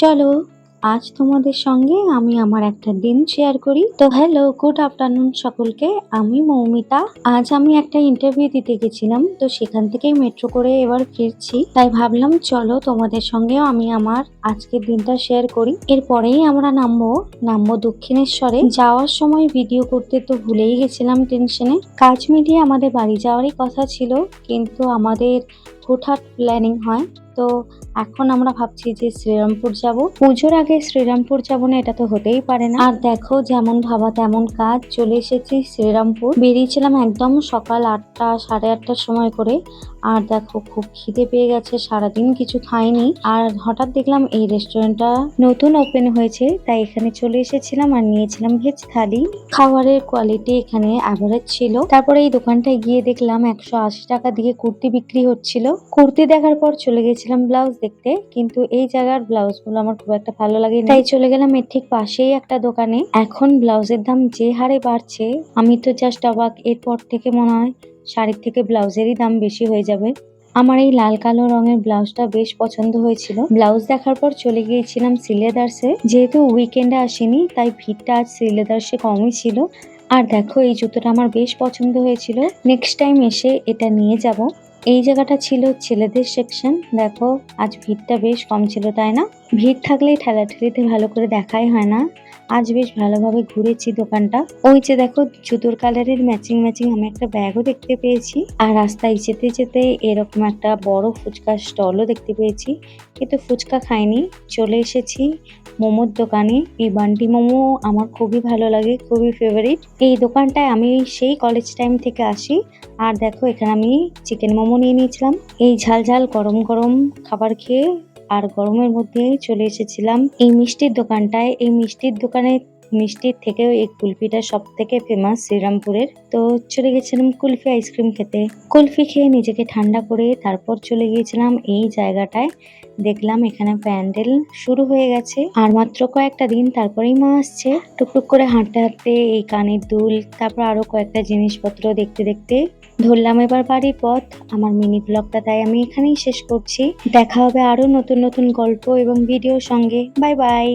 চলো আজ তোমাদের সঙ্গে আমি আমার একটা দিন শেয়ার করি। তো হ্যালো, গুড আফটারনুন সকলকে। আমি মৌমিতা। আজ আমি একটা ইন্টারভিউ দিতে গেছিলাম, তো সেখান থেকেই মেট্রো করে এবার ফিরছি। তাই ভাবলাম চলো তোমাদের সঙ্গেও আমি আমার আজকের দিনটা শেয়ার করি। এরপরেই আমরা নামবো দক্ষিণেশ্বরে। যাওয়ার সময় ভিডিও করতে তো ভুলেই গেছিলাম টেনশনে। কাজ মিলিয়ে আমাদের বাড়ি যাওয়ারই কথা ছিল, কিন্তু আমাদের হুটহাট প্ল্যানিং হয়। তো এখন আমরা ভাবছি যে শ্রীরামপুর যাব। পুজোর আগে শ্রীরামপুর যাব না, এটা তো হতেই পারে না। আর দেখো, যেমন ভাবা তেমন কাজ, চলে এসেছি শ্রীরামপুর। বেরিয়েছিলাম একদম সকাল 8টা সাড়ে 8টার সময় করে। আর দেখো, খুব খিদে পেয়ে গেছে, সারাদিন কিছু খাইনি। আর হঠাৎ দেখলাম এই রেস্টুরেন্টটা নতুন ওপেন হয়েছে, তাই এখানে চলে এসেছিলাম আর নিয়েছিলাম ভেজ থালি। খাবারের কোয়ালিটি এখানে অ্যাভারেজ ছিল। তারপরে এই দোকানটায় গিয়ে দেখলাম 180 টাকা দিয়ে কুর্তি বিক্রি হচ্ছিল। কুর্তি দেখার পর চলে গেছিলাম ব্লাউজ দেখতে, কিন্তু এই জায়গার ব্লাউজ গুলো আমার খুব একটা ভালো লাগে না, তাই চলে গেলাম এর ঠিক পাশেই একটা দোকানে। এখন ব্লাউজের দাম যে হারে বাড়ছে, আমি তো জাস্ট অবাক। এরপর থেকে মনে হয় শাড়ির থেকে ব্লাউজেরই দাম বেশি হয়ে যাবে। আমার এই লাল কালো রঙের ব্লাউজটা বেশ পছন্দ হয়েছিল। ব্লাউজ দেখার পর চলে গিয়েছিলাম সিলেদার্সে। যেহেতু উইকেন্ডে আসিনি, তাই ভিড়টা আজ সিলেদার্সে কমই ছিল। আর দেখো, এই জুতোটা আমার বেশ পছন্দ হয়েছিল, নেক্সট টাইম এসে এটা নিয়ে যাব। এই জায়গাটা ছিল ছেলেদের সেকশন। দেখো, আজ ভিড়টা বেশ কম ছিল, তাই না? ভিড় থাকলেই ঠেলাঠেলিতে ভালো করে দেখাই হয় না। আজ বেশ ভালোভাবে ঘুরেছি দোকানটা। ওই যে দেখো, জুতোর কালারের ম্যাচিং ম্যাচিং আমি একটা ব্যাগও দেখতে পেয়েছি। আর রাস্তায় যেতে যেতে এরকম একটা বড় ফুচকার স্টলও দেখতে পেয়েছি, কিন্তু ফুচকা খাইনি। চলে এসেছি মোমোর দোকানে। এই বান্টি মোমো আমার খুবই ভালো লাগে, খুবই ফেভারিট। এই দোকানটায় আমি সেই কলেজ টাইম থেকে আসি। আর দেখো, এখানে আমি চিকেন মোমো নিয়ে নিয়েছিলাম। এই ঝাল ঝাল গরম গরম খাবার খেয়ে আর গরমের মধ্যে চলে এসেছিলাম এই মিষ্টির দোকানটায়। এই মিষ্টির দোকানে মিষ্টির থেকেও এই কুলফিটা সব থেকে ফেমাস শ্রীরামপুরের। তো চলে গেছিলাম কুলফি আইসক্রিম খেতে। কুলফি খেয়ে নিজেকে ঠান্ডা করে তারপর চলে গিয়েছিলাম এই জায়গাটায়। দেখলাম এখানে প্যান্ডেল শুরু হয়ে গেছে, আর মাত্র কয়েকটা দিন, তারপরেই মা আসছে। টুকটুক করে হাঁটতে হাঁটতে এই কানের দুল, তারপর আরো কয়েকটা জিনিসপত্র দেখতে দেখতে ধরলাম এবার বাড়ির পথ। আমার মিনি ব্লগটা তাই আমি এখানেই শেষ করছি। দেখা হবে আরো নতুন নতুন গল্প এবং ভিডিওর সঙ্গে। Bye bye.